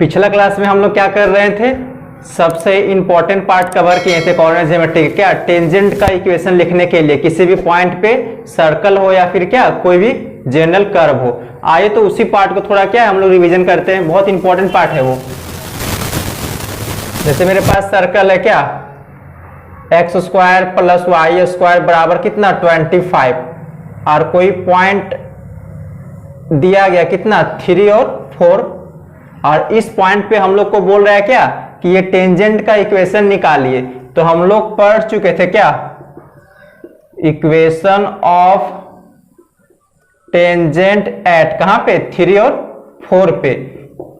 पिछला क्लास में हम लोग क्या कर रहे थे, सबसे इंपॉर्टेंट पार्ट कवर किए थे कोऑर्डिनेट ज्योमेट्री। क्या टेंजेंट का इक्वेशन लिखने के लिए किसी भी पॉइंट पे सर्कल हो या फिर क्या कोई भी जनरल कर्व हो। आइए तो उसी पार्ट को थोड़ा क्या हम लोग रिवीजन करते हैं, बहुत इंपॉर्टेंट पार्ट है वो। जैसे मेरे पास सर्कल है क्या, x square plus y square बराबर कितना 25, और कोई पॉइंट दिया गया कितना 3 और 4, और इस पॉइंट पे हम लोग को बोल रहा है क्या कि ये टेंजेंट का इक्वेशन निकालिए। तो हम लोग पढ़ चुके थे क्या, इक्वेशन ऑफ टेंजेंट एट कहां पे 3 और 4 पे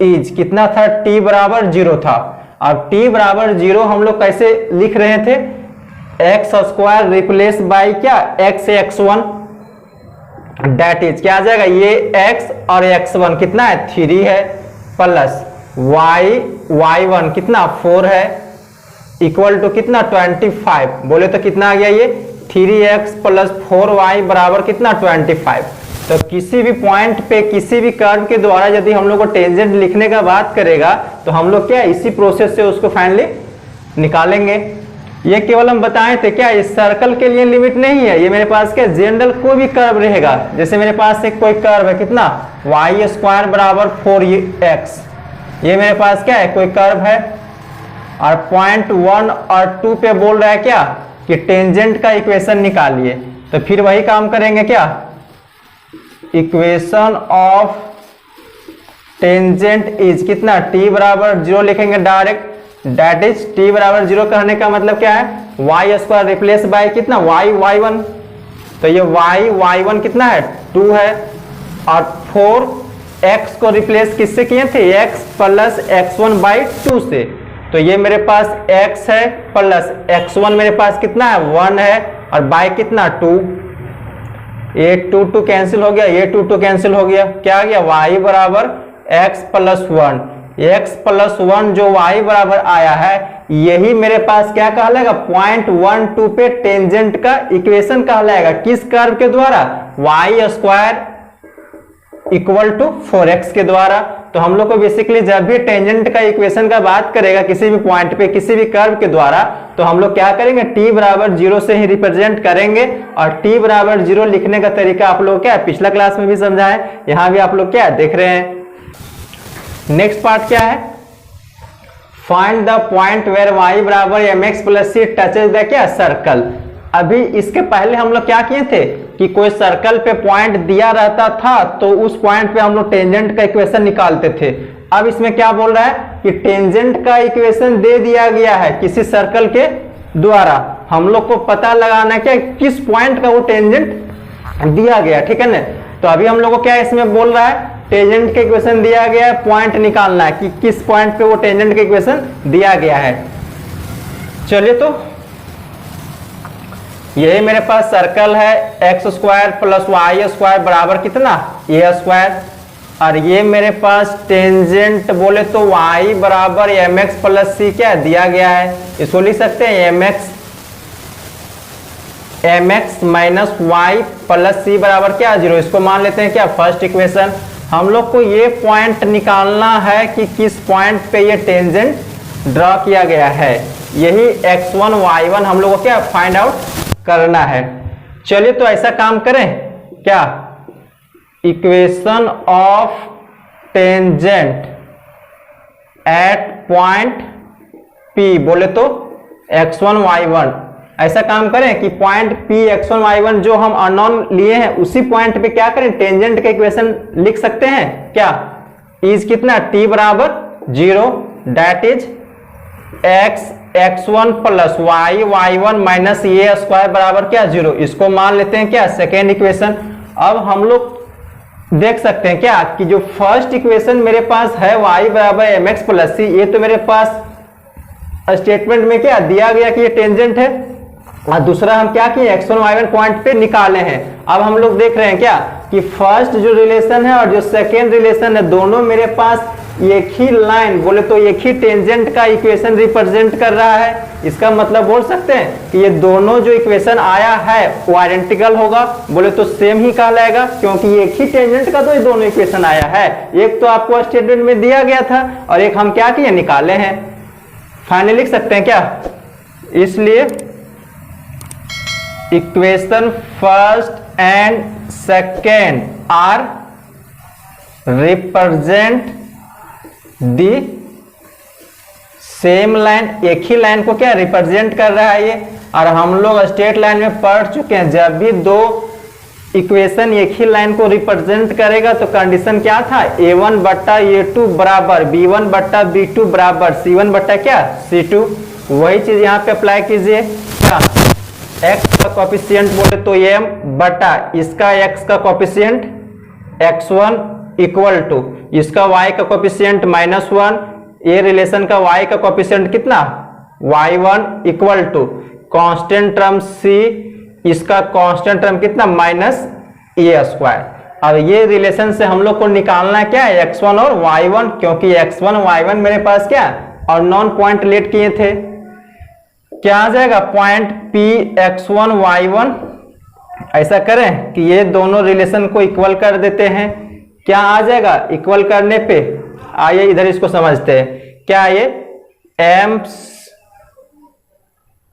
इज कितना था, t बराबर 0 था। अब t बराबर 0 हम लोग कैसे लिख रहे थे, एक्स स्क्वायर रिप्लेस बाई क्या x1, डेट इज क्या आ जाएगा, ये x और x1 कितना है 3 है, प्लस y1 कितना 4 है, इक्वल टू कितना 25। बोले तो कितना आ गया ये 3x प्लस 4y बराबर कितना 25। तो किसी भी पॉइंट पे किसी भी कर्व के द्वारा यदि हम लोग को टेंजेंट लिखने का बात करेगा तो हम लोग क्या इसी प्रोसेस से उसको फाइनली निकालेंगे। ये केवल हम बताए थे क्या, इस सर्कल के लिए लिमिट नहीं है, ये मेरे पास क्या जनरल कोई भी कर्व रहेगा। जैसे मेरे पास एक कोई कर्व है कितना वाई स्क्वायर बराबर 4x, ये मेरे पास क्या है कोई कर्व है, और पॉइंट 1 और 2 पे बोल रहा है क्या कि टेंजेंट का इक्वेशन निकालिए। तो फिर वही काम करेंगे क्या, इक्वेशन ऑफ टेंजेंट इज कितना t बराबर 0 लिखेंगे डायरेक्ट, डेट इज t बराबर 0 कहने का मतलब क्या है, वाई स्क्वायर रिप्लेस बाय कितना y1। तो ये y1 कितना है 2 है, और 4x को रिप्लेस किससे किए थे, x प्लस x1 बाई 2 से। तो ये मेरे पास x है प्लस x1 मेरे पास कितना है 1 है, और बाय कितना 2, ये 2 कैंसिल हो गया, ये 2 कैंसिल हो गया, क्या आ गया y बराबर x प्लस 1। x प्लस 1 जो y बराबर आया है यही मेरे पास क्या कहलाएगा, पॉइंट 1 2 पे टेंजेंट का इक्वेशन कहलाएगा। किस कर्व के द्वारा, y square equal to 4x के द्वारा। तो हम लोग को बेसिकली जब भी टेंजेंट का इक्वेशन का बात करेगा किसी भी पॉइंट पे किसी भी कर्व के द्वारा, तो हम लोग क्या करेंगे t बराबर 0 से ही रिप्रेजेंट करेंगे। और t बराबर 0 लिखने का तरीका आप लोग क्या पिछला क्लास में भी समझाए, यहां भी आप लोग क्या देख रहे हैं। नेक्स्ट पार्ट क्या है, find the point where y बराबर mx plus c touches the क्या सर्कल। अभी इसके पहले हम लोग क्या किए थे कि कोई सर्कल पे पॉइंट दिया रहता था तो उस पॉइंट पे हम लोग टेंजेंट का इक्वेशन निकालते थे। अब इसमें क्या बोल रहा है कि टेंजेंट का इक्वेशन दे दिया गया है किसी सर्कल के द्वारा, हम लोग को पता लगाना क्या किस पॉइंट का वो टेंजेंट दिया गया, ठीक है ना। तो अभी हम लोग को क्या इसमें बोल रहा है, टेंजेंट का इक्वेशन दिया गया है, पॉइंट निकालना है कि किस पॉइंट पे वो टेंजेंट का इक्वेशन दिया गया है। चलिए तो यही मेरे पास सर्कल है x square plus y square बराबर कितना ए स्क्वायर, और ये मेरे पास टेंजेंट बोले तो y बराबर mx प्लस c क्या दिया गया है, इसको लिख सकते हैं mx minus y plus c बराबर क्या 0। इसको मान लेते हैं क्या फर्स्ट इक्वेशन। हम लोग को ये पॉइंट निकालना है कि किस पॉइंट पे ये टेंजेंट ड्रॉ किया गया है, यही x1 y1 हम लोग को क्या फाइंड आउट करना है। चलिए तो ऐसा काम करें क्या, equation of tangent at point P बोले तो x1 y1, ऐसा काम करें कि पॉइंट P x1 y1 जो हम अननोन लिए हैं उसी पॉइंट पे क्या करें टेंजेंट का इक्वेशन लिख सकते हैं क्या, इज कितना t बराबर 0, that is x1 plus y1 minus a square बराबर क्या 0। इसको मान लेते हैं क्या सेकेंड इक्वेशन। अब हम लोग देख सकते हैं क्या कि जो फर्स्ट इक्वेशन मेरे पास है y बराबर mx प्लस c, ये तो मेरे पास स्टेटमेंट में क्या दिया गया कि ये टेंजेंट है, और दूसरा हम क्या किए x1 y1 पॉइंट पे निकाले हैं। अब हम लोग देख रहे हैं क्या कि फर्स्ट जो रिलेशन है और जो सेकेंड रिलेशन है दोनों मेरे पास एक ही लाइन बोले तो एक ही टेंजेंट का इक्वेशन रिप्रेजेंट कर रहा है। इसका मतलब बोल सकते हैं कि ये दोनों जो इक्वेशन आया है वो आइडेंटिकल होगा, बोले तो सेम ही कहलाएगा, क्योंकि एक ही टेंजेंट का तो ये दोनों इक्वेशन आया है। एक तो आपको स्टेटमेंट में दिया गया था और एक हम क्या किए, निकाले हैं। फाइनली लिख सकते हैं क्या, इसलिए equation first and second are represent the same line, एक ही लाइन को क्या रिप्रेजेंट कर रहा है ये। और हम लोग स्ट्रेट लाइन में पढ़ चुके हैं, जब भी दो इक्वेशन एक ही लाइन को रिप्रेजेंट करेगा तो कंडीशन क्या था, a1 बट्टा a2 बराबर b1 बट्टा b2 बराबर c1 बट्टा क्या c2। वही चीज यहाँ पे अप्लाई कीजिए। क्या x का कोफिशिएंट बोले तो m बट्टा इसका x का कोफिशिएंट x1 इक्वल टू इसका y का कोफिशिएंट -1, ये रिलेशन का y का कोफिशिएंट कितना y1 equal to constant term c, इसका कांस्टेंट टर्म कितना -a²। अब ये रिलेशन से हम लोग को निकालना है क्या, x1 और y1, क्योंकि x1 y1 मेरे पास क्या और नॉन पॉइंट लेट किए थे। क्या आ जाएगा, पॉइंट p x1 y1। ऐसा करें कि ये दोनों रिलेशन को इक्वल कर देते हैं। क्या आ जाएगा, इक्वल करने पे आइए इधर इसको समझते हैं। क्या ये m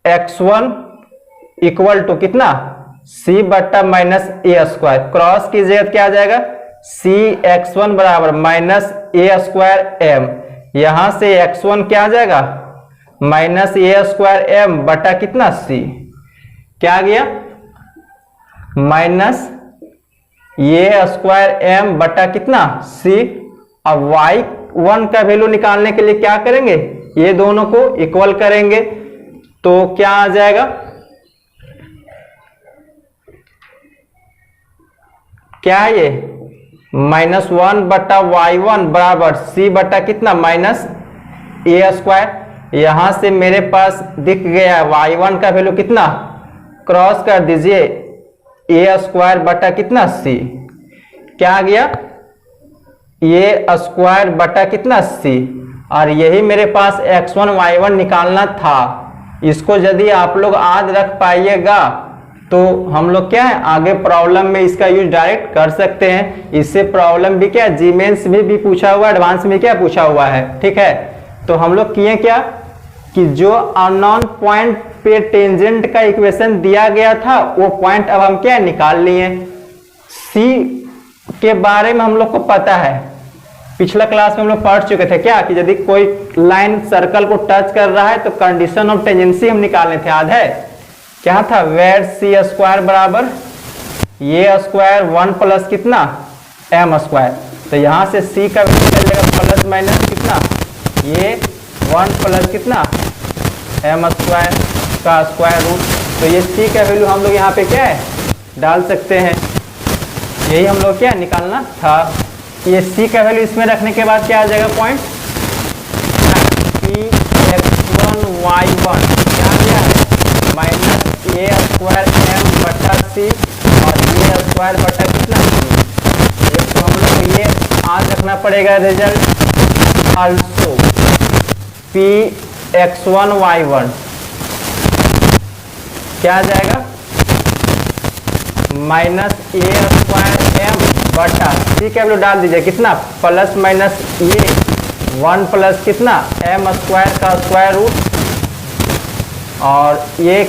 x1 इक्वल टू कितना c बट्टा -a², क्रॉस कीजिएगा क्या आ जाएगा, c x1 बराबर -a²m। यहां से x1 क्या आ जाएगा -a²m बटा कितना c, क्या आ गया -a²m बटा कितना c। अब y1 का वैल्यू निकालने के लिए क्या करेंगे, ये दोनों को इक्वल करेंगे। तो क्या आ जाएगा, क्या है ये -1 बटा y1 बराबर c बटा कितना -a²। यहां से मेरे पास दिख गया y1 का वैल्यू कितना, क्रॉस कर दीजिए a² बटा कितना c, क्या आ गया a² बटा कितना c। और यही मेरे पास x1 y1 निकालना था। इसको यदि आप लोग याद रख पाइएगा तो हम लोग क्या है आगे प्रॉब्लम में इसका यूज डायरेक्ट कर सकते हैं। इससे प्रॉब्लम भी क्या जी मेंस में भी पूछा हुआ है, एडवांस में क्या पूछा हुआ है, ठीक है। तो हम लोग किए क्या कि जो अननोन पॉइंट पे टेंजेंट का इक्वेशन दिया गया था वो पॉइंट अब हम क्या निकाल लिए। सी के बारे में हम लोग को पता है, पिछला क्लास में हम लोग पढ़ चुके थे क्या कि यदि कोई लाइन सर्कल को टच कर रहा है तो कंडीशन ऑफ टेंजेंसी हम निकालने थे, याद है क्या था, वेर c² बराबर a² 1 प्लस कितना m²। तो यहां से c का वैल्यू चलेगा प्लस माइनस कितना ये 1 प्लस कितना m² का स्क्वायर रूट। तो ये c का वैल्यू हम लोग यहाँ पे क्या है डाल सकते हैं, यही हम लोग क्या निकालना था। ये c का वैल्यू इसमें रखने के बाद क्या आ जाएगा, पॉइंट x1 y1 क्या आ गया -a²m बटा c और a² बटा कितना c। तो हम लोग ये आज रखना पड़ेगा result also p x1 y1 क्या आ जाएगा -a²m बटा c का वैल्यू डाल दीजिए कितना प्लस माइनस ये 1 प्लस कितना m² का स्क्वायर रूट और ये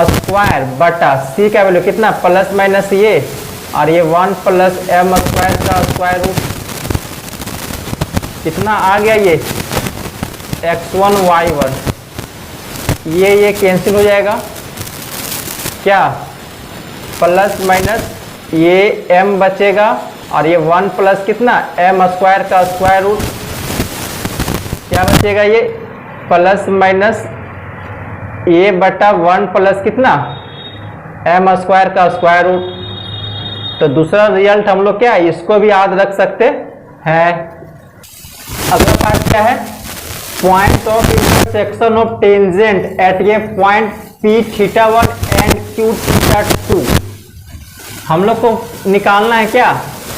स्क्वायर बटा c का वैल्यू कितना प्लस माइनस ये और ये 1 प्लस m² का स्क्वायर रूट कितना आ गया ये x1 y1। ये कैंसिल हो जाएगा क्या, प्लस माइनस ये m बचेगा और ये 1 प्लस कितना m² का स्क्वायर रूट, क्या बचेगा ये प्लस माइनस ये बटा 1 प्लस कितना m² का स्क्वायर रूट। तो दूसरा रिजल्ट हम लोग क्या है इसको भी याद रख सकते हैं। अगला पार्ट क्या है, point of intersection of tangent at A point p(θ1) and q(θ2)। हम लोग को निकालना है क्या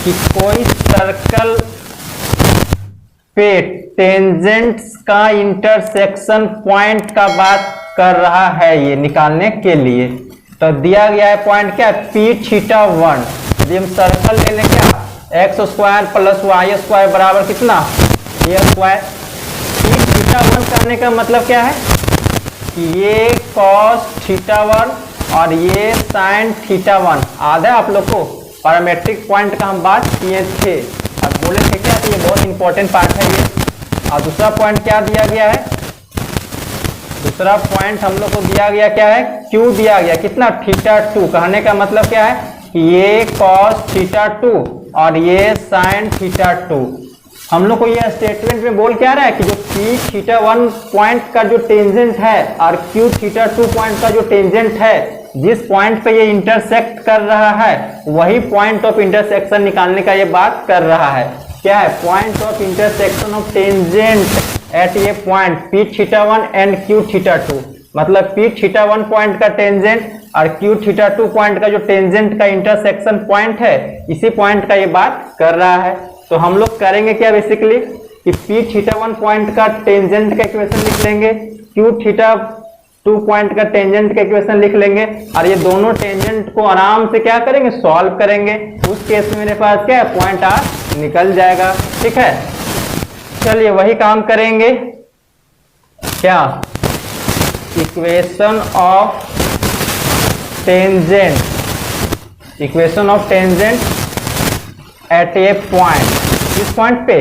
कि कोई सर्कल पे टेंजेंट्स का इंटरसेक्शन पॉइंट का बात कर रहा है ये निकालने के लिए। तो दिया गया है पॉइंट क्या है, पी थीटा 1। यदि हम सर्कल ले लें क्या, x square plus y square बराबर कितना, ए स्क्वायर। पी थीटा 1 करने का मतलब क्या है, ये कॉस थीटा 1 और ये साइन थीटा 1। आधा आप लोग को पैरामेट्रिक पॉइंट का हम बात किए थे और बोले थे क्या, तो ये बहुत इंपॉर्टेंट पार्ट है ये। और दूसरा पॉइंट क्या दिया गया है, दूसरा पॉइंट हम लोग को दिया गया क्या है, क्यू दिया गया कितना, थीटा 2। कहने का मतलब क्या है, ये कॉस थीटा 2 और ये साइन थीटा 2। हम लोग को यह स्टेटमेंट में बोल क्या रहा है कि जो पी थीटा 1 पॉइंट का जो टेंजेंट है और क्यू थीटा 2 पॉइंट का जो टेंजेंट है, जिस पॉइंट पे ये इंटरसेक्ट कर रहा है वही पॉइंट ऑफ इंटरसेक्शन निकालने का ये बात कर रहा है। क्या है, point of intersection of tangent at A point P theta 1 and Q theta 2। मतलब पी थीटा 1 पॉइंट का टेंजेंट और क्यू थीटा 2 पॉइंट का जो टेंजेंट का इंटरसेक्शन पॉइंट है, इसी पॉइंट का ये बात कर रहा है। तो हम लोग करेंगे क्या बेसिकली कि पी थीटा 1 पॉइंट का टेंजेंट का इक्वेशन लिख लेंगे, क्यू थीटा 2 पॉइंट का टेंजेंट का इक्वेशन लिख लेंगे और ये दोनों टेंजेंट को आराम से क्या करेंगे, सॉल्व करेंगे। उस केस में मेरे पास क्या है, पॉइंट आर निकल जाएगा। ठीक है, चलिए वही काम करेंगे। क्या, equation of tangent, equation of tangent at A point, किस पॉइंट पे,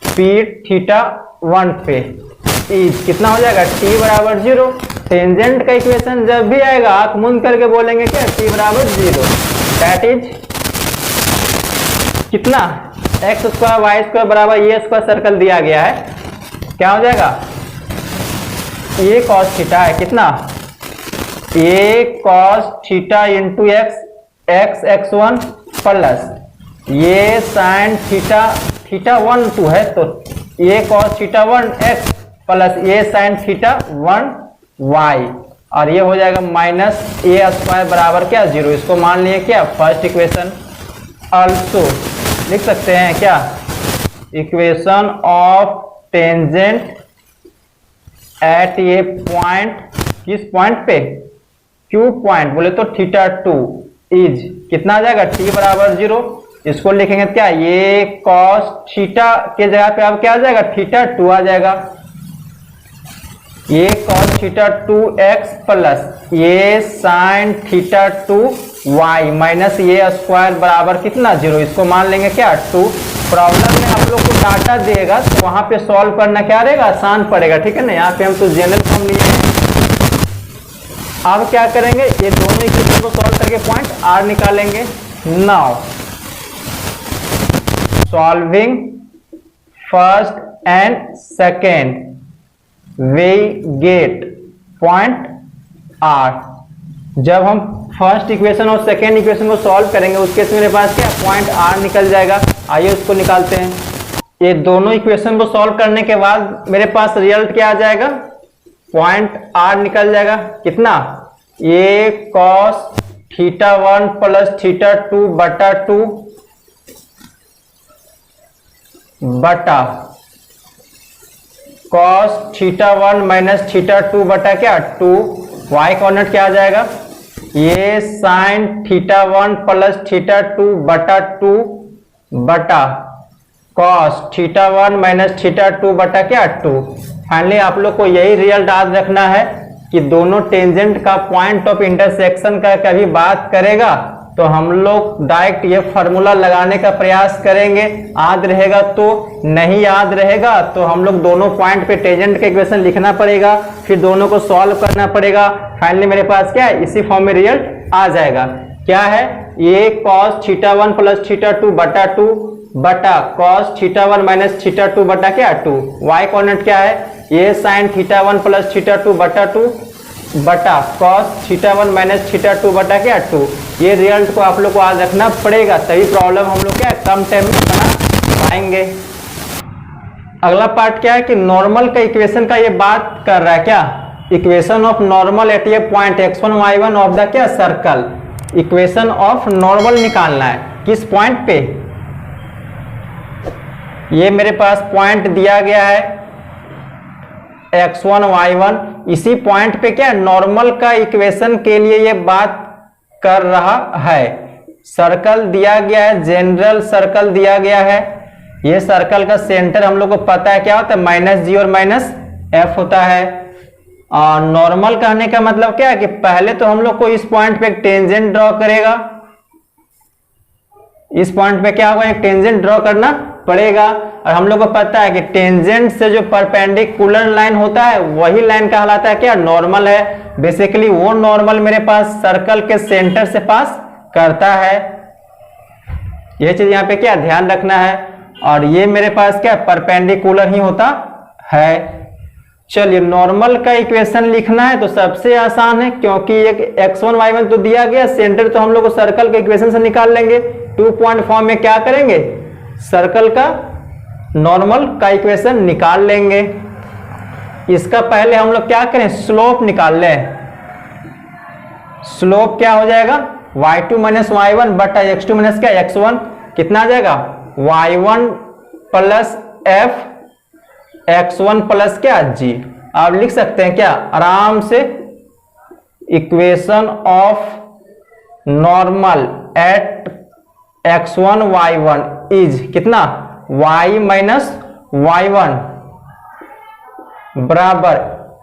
पी थीटा 1 पे इज कितना हो जाएगा, t बराबर 0। टेंजेंट का इक्वेशन जब भी आएगा आंख मूंद करके बोलेंगे क्या, t बराबर 0। दैट इज कितना, एक्स स्क्वायर वाई स्क्वायर बराबर ये स्क्वायर सर्कल दिया गया है, क्या हो जाएगा, ये कॉस थीटा है कितना, ये cos theta into x, x x1 plus ये साइन थीटा, थीटा 1 2 है तो ये कॉस थीटा 1 एक्स प्लस ये साइन थीटा 1 वाई और ये हो जाएगा माइनस ए स्क्वायर बराबर क्या, 0। इसको मान लिए क्या, फर्स्ट इक्वेशन। ऑल्सो लिख सकते हैं क्या, equation of tangent at A point, किस पॉइंट पे, क्यू पॉइंट बोले तो थीटा 2 इज कितना आ जाएगा, t बराबर 0। इसको लिखेंगे क्या, ये कॉस थीटा के जगह पे अब क्या आ जाएगा, थीटा 2 आ जाएगा। ये कॉस थीटा 2x प्लस ये साइन थीटा 2y माइनस ये स्क्वायर बराबर कितना, 0। इसको मान लेंगे क्या, 2। प्रॉब्लम में आप लोग को डाटा देगा तो वहां पे सॉल्व करना क्या रहेगा, आसान पड़ेगा। ठीक है ना, यहाँ पे हम तो जनरल फॉर्म लिए हैं। अब क्या करेंगे, ये दोनों इक्वेशन को सॉल्व करके पॉइंट आर निकालेंगे। Now solving first and second we get point R. जब हम फर्स्ट इक्वेशन और सेकेंड इक्वेशन को सॉल्व करेंगे उस केस में मेरे पास क्या, पॉइंट आर निकल जाएगा। आइए उसको निकालते हैं। ये दोनों इक्वेशन को सॉल्व करने के बाद मेरे पास रिजल्ट क्या आ जाएगा, पॉइंट आर निकल जाएगा कितना, ये कॉस थीटा 1 प्लस थीटा 2 बटा 2 बटा कॉस थीटा 1 माइनस थीटा 2 बटा क्या 2, वाई कोऑर्डिनेट क्या आ जाएगा, ये साइन थीटा 1 प्लस थीटा 2 बटा 2 बटा कॉस थीटा 1 माइनस थीटा 2 बटा क्या 2। फाइनली आप लोग को यही रिजल्ट याद रखना है कि दोनों टेंजेंट का पॉइंट ऑफ इंटरसेक्शन का कभी बात करेगा तो हम लोग डायरेक्ट ये फॉर्मूला लगाने का प्रयास करेंगे। याद रहेगा तो, नहीं याद रहेगा तो हम लोग दोनों पॉइंट पे टेंजेंट का इक्वेशन लिखना पड़ेगा, फिर दोनों को सॉल्व करना पड़ेगा। फाइनली मेरे पास क्या है, इसी फॉर्म में रिजल्ट आ जाएगा। क्या है, ये कॉस थीटा 1 प्लस थीटा 2 बटा 2 बटा कॉस थीटा 1 माइनस थीटा 2 बटा क्या 2, वाई कोऑर्डिनेट क्या है, ये साइन थीटा 1 प्लस थीटा 2 बटा 2 बटा कॉस थीटा 1 माइनस थीटा 2 बटा क्या 2। ये रिजल्ट को आप लोग को आज रखना पड़ेगा, तभी प्रॉब्लम हम लोग क्या कम टाइम में बना पाएंगे। अगला पार्ट क्या है कि नॉर्मल का इक्वेशन का ये बात कर रहा है क्या, equation of normal at A point x1 y1 of the क्या सर्कल। इक्वेशन ऑफ नॉर्मल निकालना है किस पॉइंट पे, ये मेरे पास पॉइंट दिया गया है x1 y1। इसी पॉइंट पे क्या नॉर्मल का इक्वेशन के लिए ये बात कर रहा है। सर्कल दिया गया है, जनरल सर्कल दिया गया है। ये सर्कल का सेंटर हम लोग को पता है क्या होता है, -g और -f होता है। और नॉर्मल कहने का मतलब क्या है कि पहले तो हम लोग को इस पॉइंट पे एक टेंजेंट ड्रॉ करेगा। इस पॉइंट पे क्या होगा, एक टेंजेंट ड्रॉ करना पड़ेगा। और हम लोग को पता है कि टेंजेंट से जो परपेंडिकुलर लाइन होता है वही लाइन कहलाता है क्या, नॉर्मल है। बेसिकली वो नॉर्मल मेरे पास सर्कल के सेंटर से पास करता है। यह चीज यहाँ पे क्या ध्यान रखना है। और ये मेरे पास क्या परपेंडिकुलर ही होता है। चलिए नॉर्मल का इक्वेशन लिखना है तो सबसे आसान है, क्योंकि एक x1 y1 तो दिया गया, सेंटर तो हम लोग को सर्कल के इक्वेशन से निकाल लेंगे। 2 पॉइंट फॉर्म में क्या करेंगे, सर्कल का नॉर्मल का इक्वेशन निकाल लेंगे। इसका पहले हम लोग क्या करें, स्लोप निकाल लें। स्लोप क्या हो जाएगा, y2 - y1 बटा x2 - क्या x1, कितना आ जाएगा y1 plus f x1 plus क्या g। आप लिख सकते हैं क्या आराम से, equation of normal at x1 y1 is कितना y माइनस y1 बराबर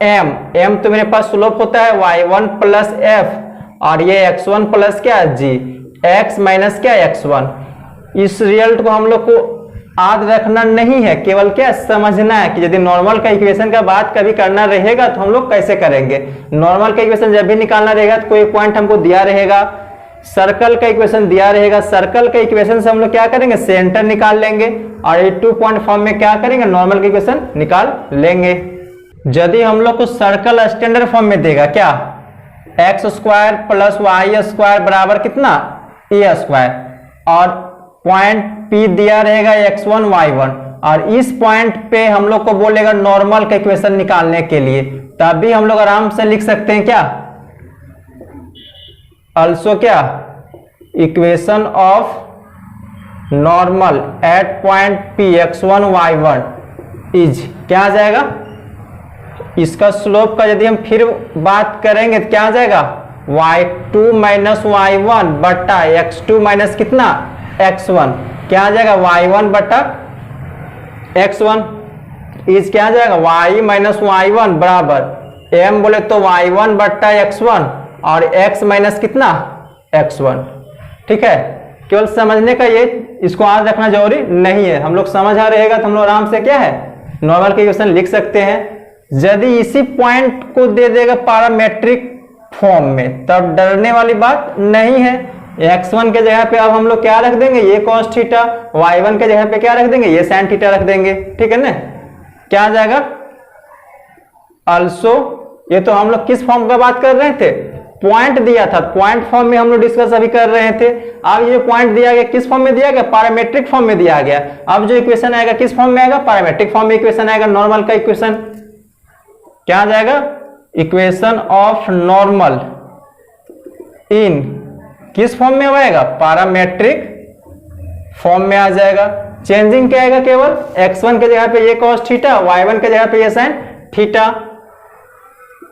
m तो मेरे पास स्लोप होता है y1 प्लस f और ये x1 प्लस क्या g, x माइनस क्या x1। इस रिजल्ट को हम लोग को याद रखना नहीं है, केवल क्या समझना है कि यदि नॉर्मल का इक्वेशन का बात कभी करना रहेगा तो हम लोग कैसे करेंगे। नॉर्मल का इक्वेशन जब भी निकालना रहेगा तो कोई पॉइंट हमको दिया रहेगा, सर्कल का इक्वेशन दिया रहेगा। सर्कल का इक्वेशन से हम लोग क्या करेंगे, सेंटर निकाल लेंगे। और ये 2 पॉइंट फॉर्म में क्या करेंगे, नॉर्मल का इक्वेशन निकाल लेंगे। यदि हम लोग को सर्कल स्टैंडर्ड फॉर्म में देगा क्या, x² प्लस y² बराबर कितना a², और पॉइंट P दिया रहेगा x1 y1, और इस पॉइंट पे हम लोग को बोलेगा नॉर्मल का इक्वेशन निकालने के लिए। तब भी हम लोग आराम से लिख सकते हैं क्या, अल्सो क्या equation of normal at point P x1 y1 is क्या आ जाएगा। इसका स्लोप का यदि हम फिर बात करेंगे तो क्या आ जाएगा, y2 - y1 बटा x2 - कितना x1, क्या आ जाएगा y1 बटा x1 इज क्या आ जाएगा y माइनस y1 बराबर m बोले तो y1 बटा x1 और x माइनस कितना x1। ठीक है, केवल समझने का ये, इसको याद रखना जरूरी नहीं है। हम लोग समझ आ रहेगा तो हम लोग आराम से क्या है नॉर्मल का इक्वेशन लिख सकते हैं। यदि इसी पॉइंट को दे देगा पैरामेट्रिक फॉर्म में तब डरने वाली बात नहीं है। x1 के जगह पे अब हम लोग क्या रख देंगे, ये cos थीटा, y1 के जगह पे क्या रख देंगे, ये sin थीटा रख देंगे। ठीक है ना, क्या आ जाएगा अल्सो। ये तो हम लोग किस फॉर्म का बात कर रहे थे, पॉइंट दिया था, पॉइंट फॉर्म में हम लोग डिस्कस अभी कर रहे थे। अब ये पॉइंट दिया गया किस फॉर्म में दिया गया, पैरामेट्रिक फॉर्म में दिया गया। अब जो इक्वेशन आएगा किस फॉर्म में आएगा, पैरामेट्रिक फॉर्म में इक्वेशन आएगा। नॉर्मल का इक्वेशन क्या आ जाएगा, इक्वेशन ऑफ नॉर्मल इन किस फॉर्म में आएगा, पैरामेट्रिक फॉर्म में आ जाएगा। चेंजिंग क्या आएगा, केवल x1 के जगह पे ये cos थीटा, y1 के जगह पे ये sin थीटा,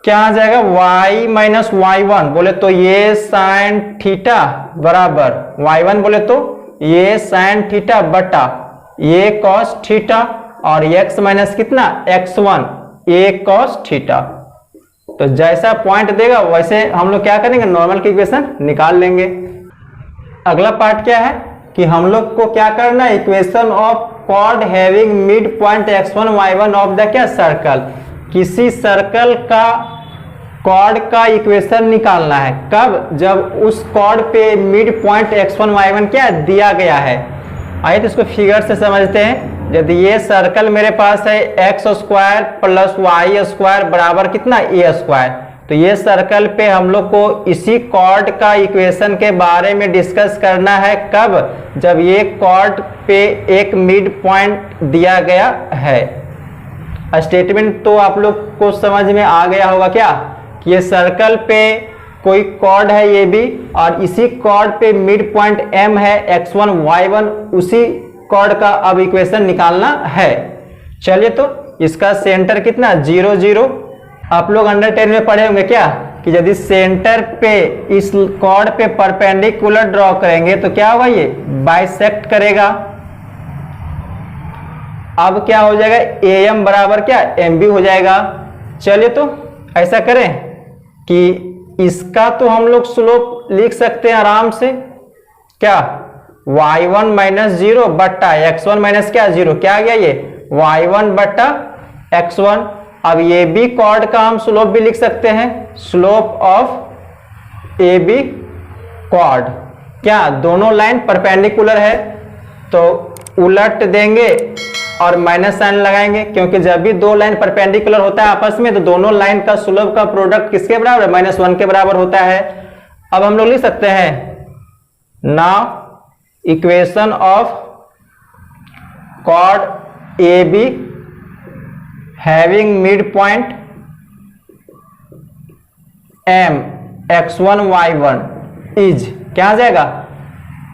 क्या आ जाएगा y माइनस y1 बोले तो ये sin थीटा बराबर y1 बोले तो ये sin थीटा बटा ये cos थीटा और x माइनस कितना x1 ये cos थीटा। तो जैसा पॉइंट देगा वैसे हम लोग क्या करेंगे, नॉर्मल की इक्वेशन निकाल लेंगे। अगला पार्ट क्या है कि हम लोग को क्या करना है, equation of chord having mid point x1 y1 of the क्या सर्कल। किसी सर्कल का कॉर्ड का इक्वेशन निकालना है, कब, जब उस कॉर्ड पे मिड पॉइंट x1 y1 क्या दिया गया है। आइए तो इसको फिगर से समझते हैं। यदि ये सर्कल मेरे पास है x² प्लस y² बराबर कितना a², तो ये सर्कल पे हम लोग को इसी कॉर्ड का इक्वेशन के बारे में डिस्कस करना है, कब, जब ये कॉर्ड पे एक मिड पॉइंट दिया गया है। स्टेटमेंट तो आप लोग को समझ में आ गया होगा क्या, कि ये सर्कल पे कोई कॉर्ड है ये भी, और इसी कॉर्ड पे मिड पॉइंट m है x1 y1, उसी कॉर्ड का अब इक्वेशन निकालना है। चलिए तो इसका सेंटर कितना 0 0। आप लोग अंडर 10 में पढ़े होंगे क्या कि यदि सेंटर पे इस कॉर्ड पे परपेंडिकुलर ड्रॉ करेंगे तो क्या होगा, ये बाइसेक्ट करेगा। अब क्या हो जाएगा, AM बराबर क्या MB हो जाएगा। चलिए तो ऐसा करें कि इसका तो हम लोग स्लोप लिख सकते हैं आराम से, क्या y1 माइनस 0 बट्टा x1 माइनस क्या 0, क्या आ गया ये y1 बट्टा x1। अब ये भी कॉर्ड का हम स्लोप भी लिख सकते हैं, slope of A B chord. क्या दोनों लाइन परपेंडिकुलर है तो उलट देंगे और माइनस साइन लगाएंगे, क्योंकि जब भी दो लाइन परपेंडिकुलर होता है आपस में तो दोनों लाइन का स्लोप का प्रोडक्ट किसके बराबर है, -1 के बराबर होता है। अब हम लोग लिख सकते हैं now equation of chord A B having mid point M x1 y1 is, क्या आ जाएगा,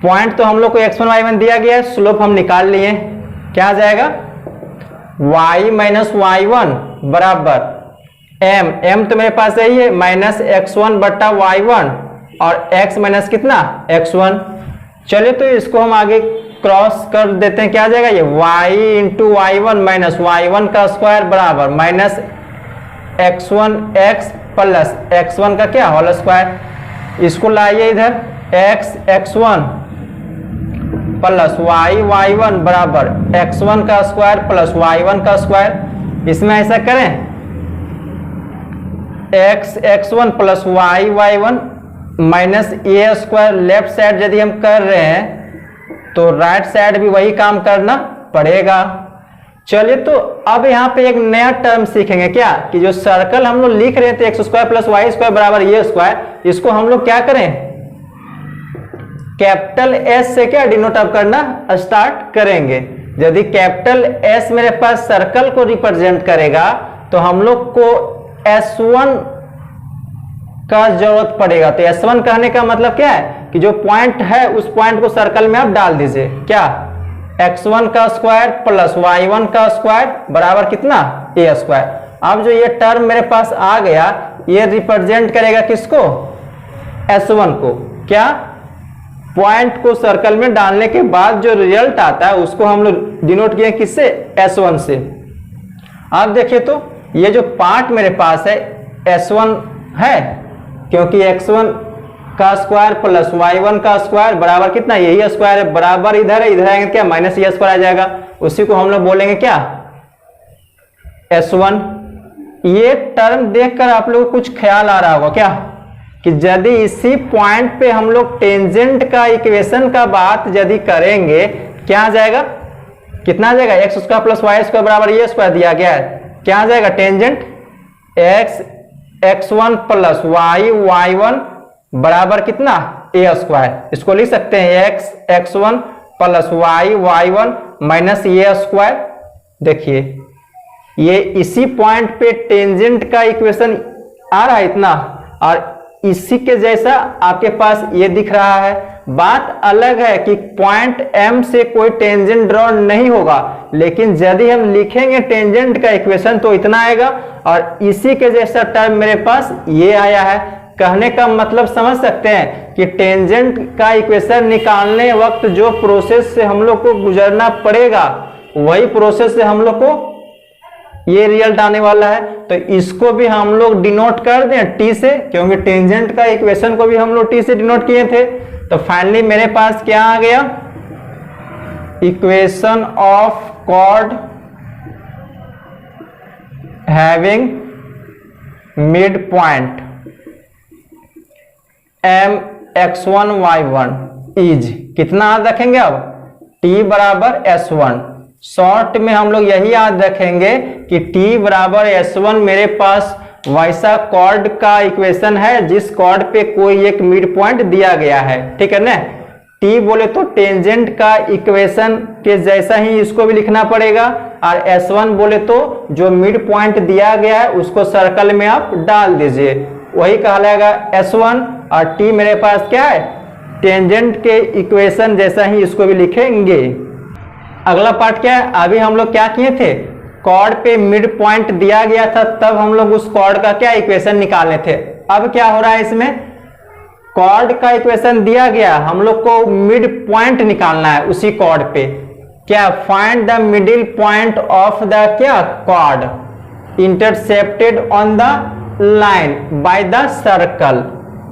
पॉइंट तो हम लोग को x1 y1 दिया गया है, स्लोप हम निकाल लिए, क्या आ जाएगा y माइनस y1 बराबर m तो मेरे पास यही है माइनस x1 बट्टा y1 और x माइनस कितना x1। चलिए तो इसको हम आगे क्रॉस कर देते हैं, क्या आ जाएगा ये y into y1 minus y1 का स्क्वायर बराबर minus x1 x plus x1 का क्या होल स्क्वायर। इसको लाइए इधर x1 प्लस y1 बराबर x1 का स्क्वायर प्लस y1 का स्क्वायर। इसमें ऐसा करें x1 plus y1 minus a square, left side यदि हम कर रहे हैं तो राइट साइड भी वही काम करना पड़ेगा। चलिए तो अब यहाँ पे एक नया टर्म सीखेंगे, क्या कि जो सर्कल हम लोग लिख रहे थे x² प्लस y स्क्वायर बराबर ये स्क्वायर, इसको हम लोग क्या करें कैपिटल S से क्या डिनोट अप करना स्टार्ट करेंगे। यदि कैपिटल S मेरे पास सर्कल को रिप्रेजेंट करेगा तो हम लोग को S1 का जरूरत पड़ेगा। तो S1 कहने का मतलब क्या है कि जो पॉइंट है उस पॉइंट को सर्कल में आप डाल दीजिए, क्या x1 का स्क्वायर प्लस y1 का स्क्वायर बराबर कितना a स्क्वायर। अब जो ये टर्म मेरे पास आ गया ये रिप्रेजेंट करेगा किसको, S1 को। क्या पॉइंट को सर्कल में डालने के बाद जो रिजल्ट आता है उसको हम लोग डिनोट किए किससे, S1 से। अब देखिए तो ये जो पार्ट मेरे पास है S1 है, क्योंकि x1 का स्क्वायर प्लस y1 का स्क्वायर बराबर कितना, यही स्क्वायर है, बराबर इधर है, इधर आएंगे क्या माइनस ये स्क्वायर आ जाएगा, उसी को हम लोग बोलेंगे क्या S1। ये टर्म देखकर आप लोगों को कुछ ख्याल आ रहा होगा क्या कि यदि इसी पॉइंट पे हम लोग टेंजेंट का इक्वेशन का बात यदि करेंगे क्या आ जाएगा, कितना आ जाएगा x² प्लस y स्क्वायर बराबर ये स्क्वायर दिया गया है, क्या आ जाएगा टेंजेंट x1 प्लस y1 बराबर कितना a स्क्वायर। इसको लिख सकते हैं x1 plus y1 minus a square. देखिए ये इसी पॉइंट पे टेंजेंट का इक्वेशन आ रहा है इतना, और इसी के जैसा आपके पास ये दिख रहा है। बात अलग है कि पॉइंट M से कोई टेंजेंट ड्रॉ नहीं होगा, लेकिन यदि हम लिखेंगे टेंजेंट का इक्वेशन तो इतना आएगा, और इसी के जैसा टर्म मेरे पास ये आया है। कहने का मतलब समझ सकते हैं कि टेंजेंट का इक्वेशन निकालने वक्त जो प्रोसेस से हम लोग को गुजरना पड़ेगा वही प्रोसेस से हम लोग को ये रिजल्ट आने वाला है। तो इसको भी हम लोग डिनोट कर दें T से, क्योंकि टेंजेंट का इक्वेशन को भी हम लोग T से डिनोट किए थे। तो फाइनली मेरे पास क्या आ गया, equation of chord having mid point M x1 y1 is, कितना याद रखेंगे अब T बराबर S1। शॉर्ट में हम लोग यही याद रखेंगे कि T बराबर S1 मेरे पास वैसा कॉर्ड का इक्वेशन है जिस कॉर्ड पे कोई एक मिड पॉइंट दिया गया है, ठीक है ना। T बोले तो टेंजेंट का इक्वेशन के जैसा ही इसको भी लिखना पड़ेगा, और S1 बोले तो जो मिड पॉइंट दिया गया है उसको सर्कल में आप डाल दीजिए, वही कहलाएगा S1। और T मेरे पास क्या है टेंजेंट के इक्वेशन जैसा ही इसको भी लिखेंगे। अगला पार्ट क्या है, अभी हम लोग क्या किए थे, कॉर्ड पे मिड पॉइंट दिया गया था, तब हम लोग उस कॉर्ड का क्या इक्वेशन निकालने थे। अब क्या हो रहा है, इसमें कॉर्ड का इक्वेशन दिया गया, हम लोग को मिड पॉइंट निकालना है उसी कॉर्ड पे। क्या, find the middle point of the क्या chord intercepted on the line by the circle.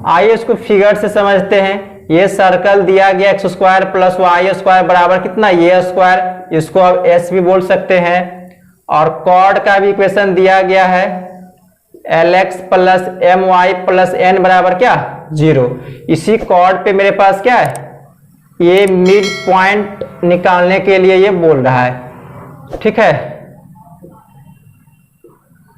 आइए इसको फिगर से समझते हैं। ये सर्कल दिया गया x square plus y square बराबर कितना, ये स्क्वायर, इसको अब एस भी बोल सकते हैं। और कॉर्ड का भी इक्वेशन दिया गया है l x plus m y plus n बराबर क्या 0। इसी कॉर्ड पे मेरे पास क्या है, ये मिड पॉइंट निकालने के लिए ये बोल रहा है, ठीक है,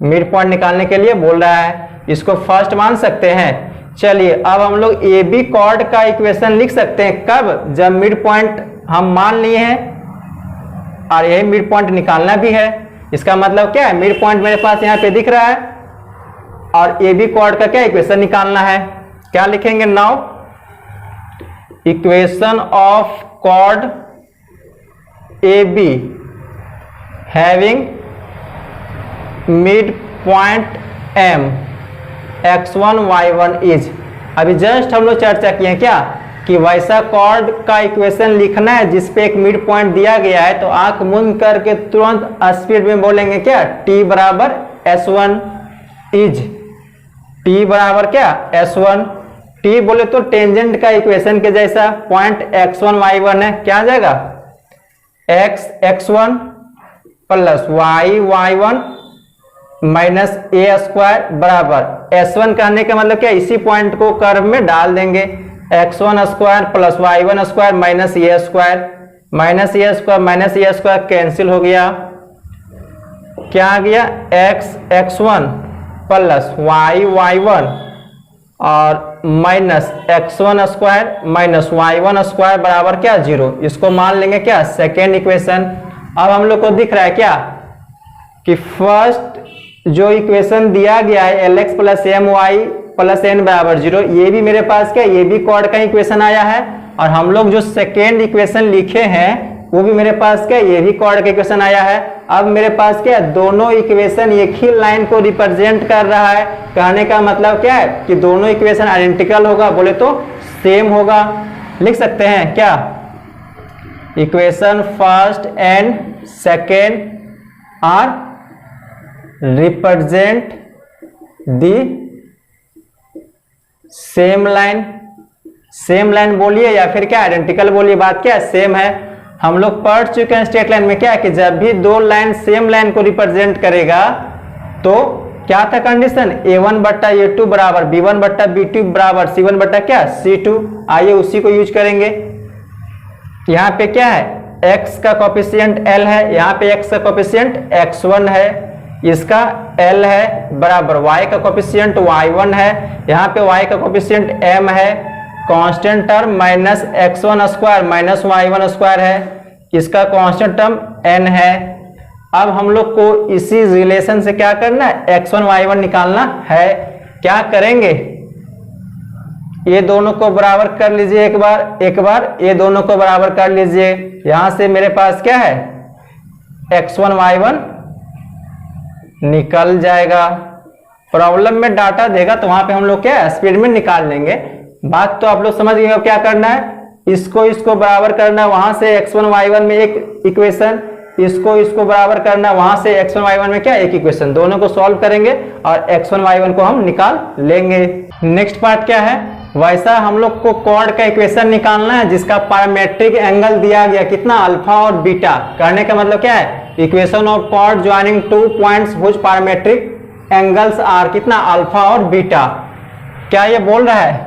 मिड पॉइंट निकालने के लिए बोल रहा है। इसको फर्स्ट मान सकते हैं। चलिए अब हम लोग ए बी कॉर्ड का इक्वेशन लिख सकते हैं, कब, जब मिड पॉइंट हम मान लिए हैं और यही मिड पॉइंट निकालना भी है। इसका मतलब क्या है, मिड पॉइंट मेरे पास यहाँ पे दिख रहा है और ए बी कॉर्ड का क्या इक्वेशन निकालना है। क्या लिखेंगे, now equation of chord A B having mid point M x1 y1 is. अभी जस्ट हम लोग चर्चा किए हैं क्या, कि वैसा कॉर्ड का इक्वेशन लिखना है जिसपे एक मिड पॉइंट दिया गया है, तो आंख मूंद करके तुरंत स्पीड में बोलेंगे क्या, t बराबर s1 इज, t बराबर क्या s1। t बोले तो टेंजेंट का इक्वेशन के जैसा, पॉइंट x1 y1 है, क्या आ जाएगा x x1 plus y y1 minus a square बराबर s1 कहने का मतलब क्या, इसी पॉइंट को कर्व में डाल देंगे, x1 square plus y1 square minus a square, minus a square minus a square cancel हो गया, क्या आ गया x x1 plus y y1 और minus x1 square minus y1 square बराबर क्या 0। इसको मान लेंगे क्या, सेकेंड इक्वेशन। अब हम लोग को दिख रहा है क्या, कि फर्स्ट जो इक्वेशन दिया गया है l x plus m y plus n बराबर 0, ये भी मेरे पास क्या, ये भी कॉर्ड का इक्वेशन आया है। और हम लोग जो सेकेंड इक्वेशन लिखे हैं वो भी मेरे पास क्या, ये भी कॉर्ड का इक्वेशन आया है। अब मेरे पास क्या, दोनों इक्वेशन एक ही लाइन को रिप्रेजेंट कर रहा है। कहने का मतलब क्या है, कि दोनों इक्वेशन आइडेंटिकल होगा, बोले तो सेम होगा। लिख सकते हैं क्या, equation first and second are represent the same line. Same line बोलिए या फिर क्या आइडेंटिकल बोलिए, बात क्या है, सेम है। हम लोग पढ़ चुके हैं स्ट्रेट लाइन में क्या है, कि जब भी दो लाइन सेम लाइन को रिप्रेजेंट करेगा तो क्या था कंडीशन, a1 बट्टा a2 बराबर b1 बट्टा b2 बराबर c1 बट्टा क्या c2। आइए उसी को यूज करेंगे। यहाँ पे क्या है, x का कोफिशिएंट l है, यहाँ पे x का कोफिशिएंट x1 है, इसका l है बराबर y का कोफिशिएंट y1 है, यहाँ पे y का कोफिशिएंट m है, constant term minus x1 square minus y1 square है, इसका कांस्टेंट टर्म n है। अब हम लोग को इसी रिलेशन से क्या करना है, x1 y1 निकालना है। क्या करेंगे, ये दोनों को बराबर कर लीजिए, एक बार ये दोनों को बराबर कर लीजिए। यहां से मेरे पास क्या है, x1 y1 निकल जाएगा। प्रॉब्लम में डाटा देगा तो वहां पे हम लोग क्या स्पीड में निकाल लेंगे। बात तो आप लोग समझ गए क्या करना है, इसको बराबर करना है, वहां से x1 y1 में एक इक्वेशन, इसको बराबर करना, वहां से x1 y1 में क्या एक इक्वेशन, दोनों को सॉल्व करेंगे और x1 y1 को हम निकाल लेंगे। नेक्स्ट पार्ट क्या है, वैसा हम लोग को कॉर्ड का इक्वेशन निकालना है जिसका पैरामेट्रिक एंगल दिया गया कितना, अल्फा और बीटा। करने का मतलब क्या है, equation of chord joining two points which parametric angles are कितना, अल्फा और बीटा। क्या ये बोल रहा है,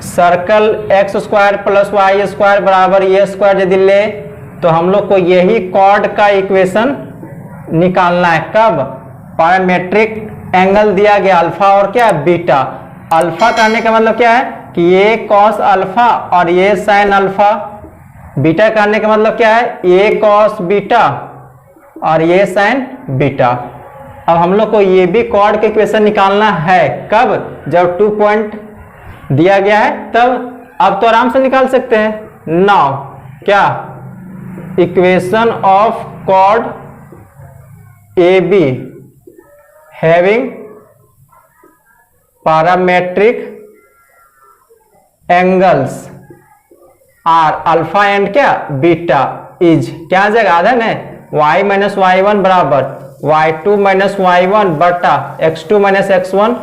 circle x square plus y square बराबर ए स्क्वायर यदि ले तो हम लोग को यही कॉर्ड का इक्वेशन निकालना है। कब, पैरामेट्रिक एंगल दिया गया अल्फा और क्या बीटा। अल्फा करने का मतलब क्या है, कि ये कॉस अल्फा और ये साइन अल्फा। बीटा करने का मतलब क्या है, ये कॉस बीटा और ये साइन बीटा। अब हम लोग को ये भी कॉर्ड का इक्वेशन निकालना है। कब, जब 2 पॉइंट दिया गया है तब। अब तो आराम से निकाल सकते हैं। नाउ क्या, equation of chord A B having parametric angles are alpha and क्या बीटा इज क्या जगह आधा है y माइनस वाई वन बराबर y2 माइनस वाई वन बटा x2 minus x one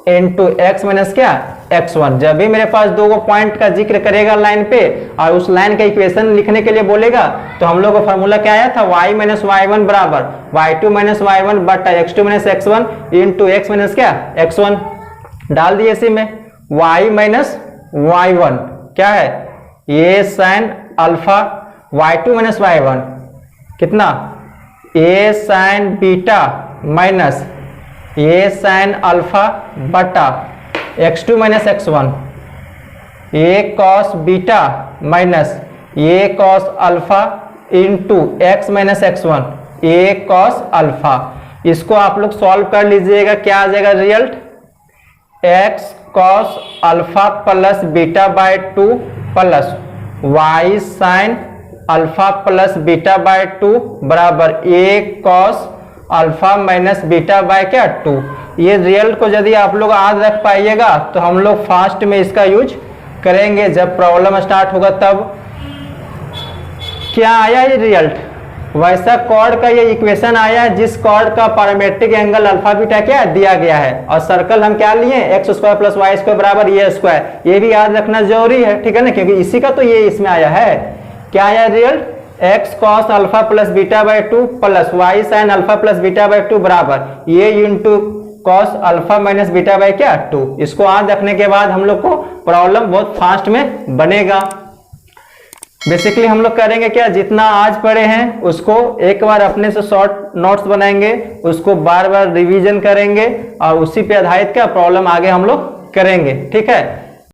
into x minus क्या x1। जब भी मेरे पास दो पॉइंट का जिक्र करेगा लाइन पे और उस लाइन का इक्वेशन लिखने के लिए बोलेगा तो हम लोग का फॉर्मूला क्या आया था y माइनस वाई वन बराबर y2 माइनस वाई वन बटा x2 minus x one into x minus क्या x1 डाल दिए इसी में y माइनस वाई वन क्या है ये sine alpha y2 minus y one कितना a sine beta minus a sine alpha बटा x2 minus x one a cos beta minus a cos alpha into x minus x one a cos alpha. इसको आप लोग solve कर लीजिएगा क्या आ जाएगा result x cos alpha plus beta by 2 plus y sine alpha plus beta by 2 बराबर a cos alpha minus beta by क्या 2। ये रिजल्ट को यदि आप लोग आज रख पाइएगा तो हम लोग फास्ट में इसका यूज करेंगे जब प्रॉब्लम स्टार्ट होगा तब। क्या आया ये रिजल्ट वैसा कॉर्ड का ये इक्वेशन आया है जिस कॉर्ड का पैरामेट्रिक एंगल अल्फा बीटा क्या दिया गया है और सर्कल हम क्या लिए x square plus y square बराबर ये स्क्वायर। ये भी याद रखना जरूरी है ठीक है ना क्योंकि इसी का तो ये इसमें आया है। क्या आया result x cos alpha plus beta by 2 plus y sine alpha plus beta by 2 बराबर ये into cos alpha minus beta by क्या 2। इसको याद रखने के बाद हम लोग को प्रॉब्लम बहुत फास्ट में बनेगा। बेसिकली हम लोग करेंगे क्या जितना आज पढ़े हैं उसको एक बार अपने से शॉर्ट नोट्स बनाएंगे उसको बार बार रिवीजन करेंगे और उसी पे आधारित क्या प्रॉब्लम आगे हम लोग करेंगे ठीक है।